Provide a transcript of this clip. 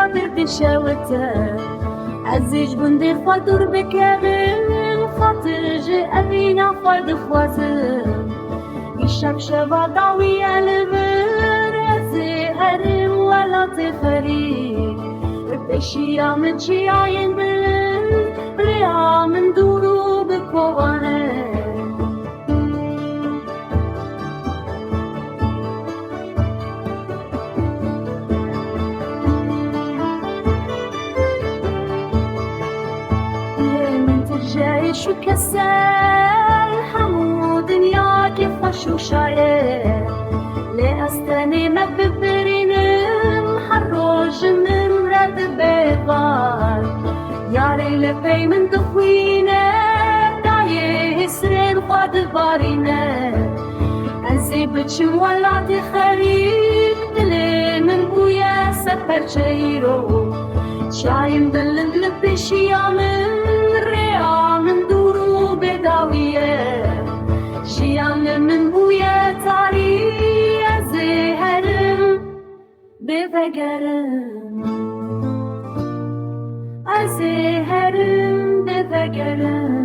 خاطر تشاوته عزيز بندي خاطر بكامل خاطر جي أبينا فرد خواتر الشبشبة ضاوية البر عزي هرم ولا تفريق بشيا من شيا ينبل ريا من دورو بكوانه شو كسر حمو دنيا كيف شو شاير لأستني ما ببرينم حروج من رد بيضار ياري لبي من دخوينه دايه سرين خاد بارينه أنسي بتشم ولا تخريب دلي من بويا سفر شيرو شايم دلن لبي شيامن من دورو بداوية شيان من بويا تاري زهرم بفقرم زهرم بفقرم